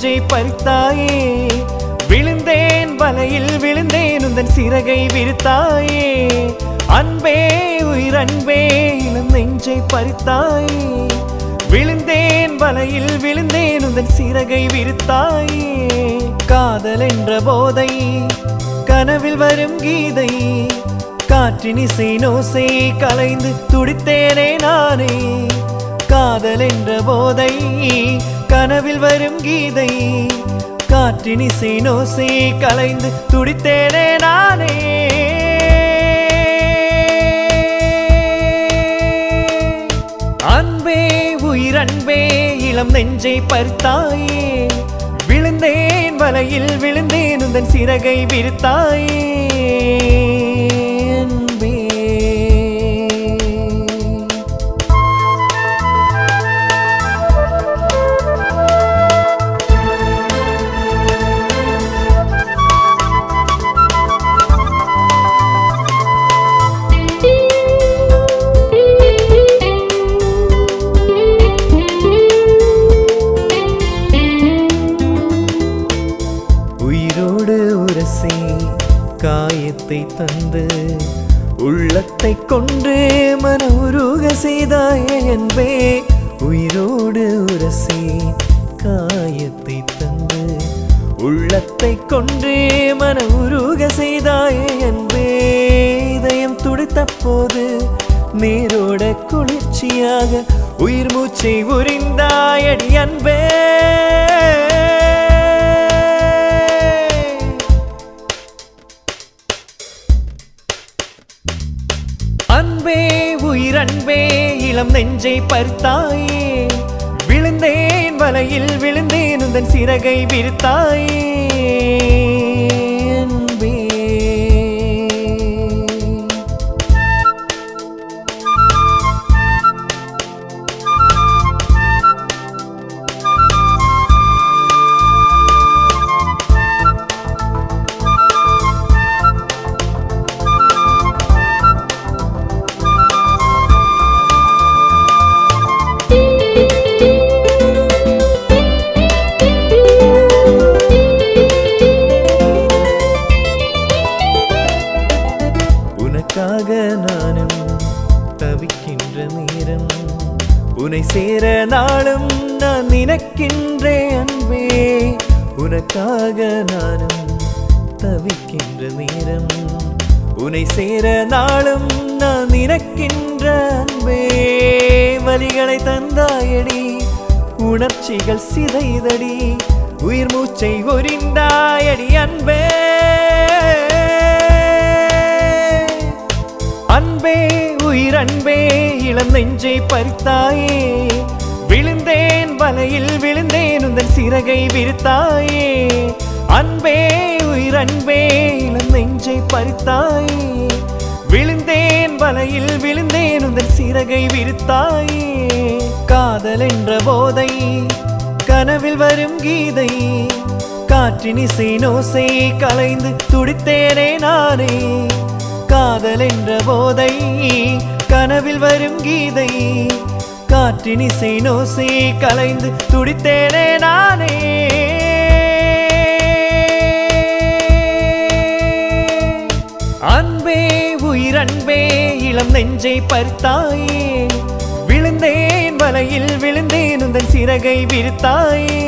நெஞ்சை பறித்தாயே, விழுந்தேன் வலையில் விழுந்தேன் உந்தன் சிறகை விரித்தாயே. அன்பே உயிரன்பே இளம் நெஞ்சை பறித்தாயே, விழுந்தேன் வலையில் விழுந்தேன் உந்தன் சிறகை விரித்தாயே. காதல் என்ற போதை கனவில் வரும் கீதை, காற்றின் இசை நோசை கலைந்து துடித்தேனே நானே. காதல் என்ற போதை கனவில் வரும் கீதை, காற்றின் இசை நோசை கலைந்து துடித்தேனே நானே. அன்பே உயிரன்பே இளம் நெஞ்சை பறித்தாயே, விழுந்தேன் வலையில் விழுந்தேன் உந்தன் சிறகை விரித்தாயே. உயிரோடு உரசி காயத்தை தந்து உள்ளத்தை கொன்று மன உருக செய்தாயே அன்பே. உயிரோடு உரசி காயத்தை தந்து உள்ளத்தை கொன்று மன உருக செய்தாயே அன்பே. இதயம் துடித்த போது நீரோட குளிர்ச்சியாக உயிர் மூச்சை உரிந்தாயடி அன்பே. அன்பே உயிரன்பே இளம் நெஞ்சை பறித்தாயே, விழுந்தேன் வலையில் விழுந்தேன் உந்தன் சிறகை விரித்தாயே. அன்பே உனக்காக நானும் தவிக்கின்ற நேரம், உன்னை சேர நாளும் நான் நினைக்கின்றேன் அன்பே. உனக்காக நானும் தவிக்கின்ற நேரம், உன்னை சேர நாளும் நான் நினைக்கின்ற அன்பே. வலிகளை தந்தாயடி உணர்ச்சிகள் சிதைதடி, உயிர் மூச்சை ஒரிந்தாயடி அன்பே. அன்பே உயிரன்பே இளம் நெஞ்சை பறித்தாயே, விழுந்தேன் வலையில் விழுந்தேன் உந்தன் சிறகை விரித்தாயே. அன்பே உயிரன்பே இளம் நெஞ்சை பறித்தாயே, விழுந்தேன் வலையில் விழுந்தேன் உந்தன் சிறகை விரித்தாயே. காதல் என்ற போதை கனவில் வரும் கீதை, காற்றின் இசை நோசை கலைந்து துடித்தேனே நானே. காதல் என்ற போதை கனவில் வரும் கீதை, காற்றின் இசை நோசை கலைந்து துடித்தேனே நானே. அன்பே உயிரன்பே இளம் நெஞ்சை பறித்தாயே, விழுந்தேன் வலையில் விழுந்தேன் உந்தன் சிறகை விரித்தாயே.